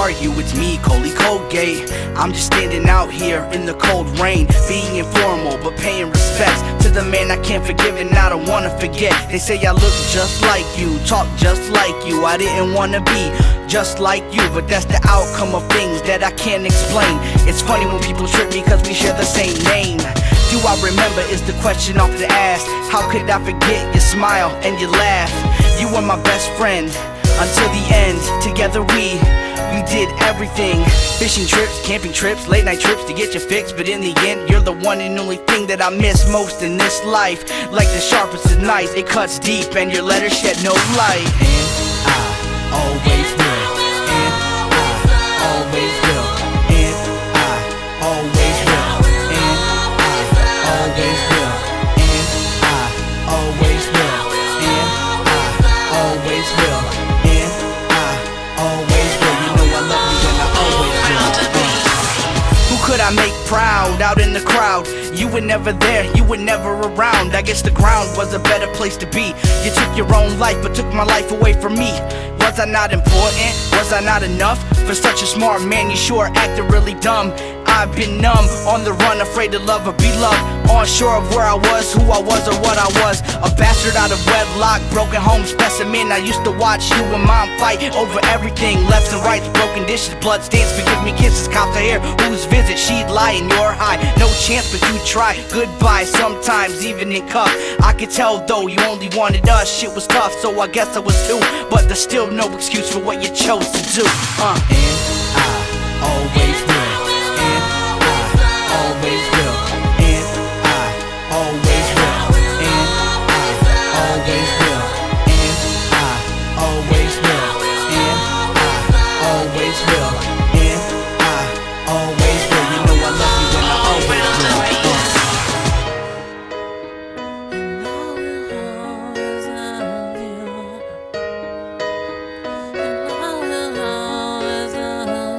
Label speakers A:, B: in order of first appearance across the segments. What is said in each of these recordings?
A: are you? It's me, Koly Kolgate. I'm just standing out here in the cold rain, being informal but paying respects to the man I can't forgive and I don't wanna forget. They say I look just like you, talk just like you. I didn't wanna be just like you, but that's the outcome of things that I can't explain. It's funny when people trip me cause we share the same name. Do I remember is the question often asked. How could I forget your smile and your laugh? You were my best friend until the end. Together we did everything. Fishing trips, camping trips, late night trips to get your fix. But in the end, you're the one and only thing that I miss most in this life. Like the sharpest of knives, it cuts deep and your letters shed no light. And I always will. And I always will. And I always will. And I always will. And I always will. And I always will. And I always will. You know I love you and I always will. Who could I make proud out in the crowd? You were never there, you were never around. I guess the ground was a better place to be. You took your own life but took my life away from me. Was I not important? Was I not enough? For such a smart man, you sure acted really dumb. I've been numb, on the run, afraid to love or be loved. Unsure of where I was, who I was, or what I was. A bastard out of wedlock, broken home specimen. I used to watch you and mom fight over everything. Lefts and rights, broken dishes, blood stains. Forgive me, kisses, cops are here. Whose visit? She'd lie and you're high. No chance, but you try. Goodbye, sometimes even in cuff. I could tell though you only wanted us. Shit was tough, so I guess I was too. But there's still no excuse for what you chose to do. And I always will. And I always will. And I always will. And I always will. And I always will. And I always will. And I always will. You know I love you and I always will.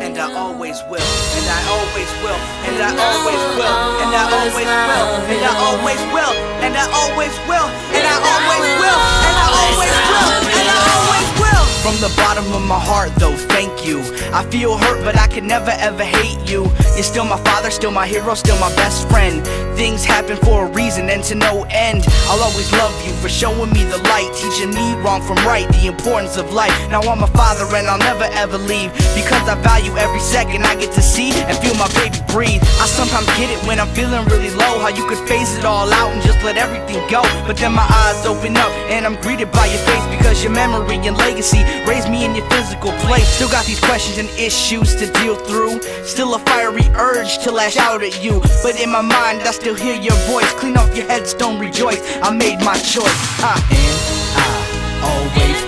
A: And I always will, and I always will, and I always will, and I always will, and I always will, and I always will, and I always will, and I always will, and I always will. From the bottom of my heart though, thank you. I feel hurt but I could never ever hate you. You're still my father, still my hero, still my best friend. Things happen for a reason and to no end. I'll always love you for showing me the light, teaching me wrong from right, the importance of life. Now I'm a father and I'll never ever leave, because I value every second I get to see and feel my baby breathe. I sometimes get it when I'm feeling really low, how you could phase it all out and just let everything go. But then my eyes open up and I'm greeted by your face, because your memory and legacy raised me in your physical place. Still got these questions and issues to deal through, still a fiery urge to lash out at you. But in my mind I still hear your voice, clean off your headstone, rejoice, I made my choice. And I always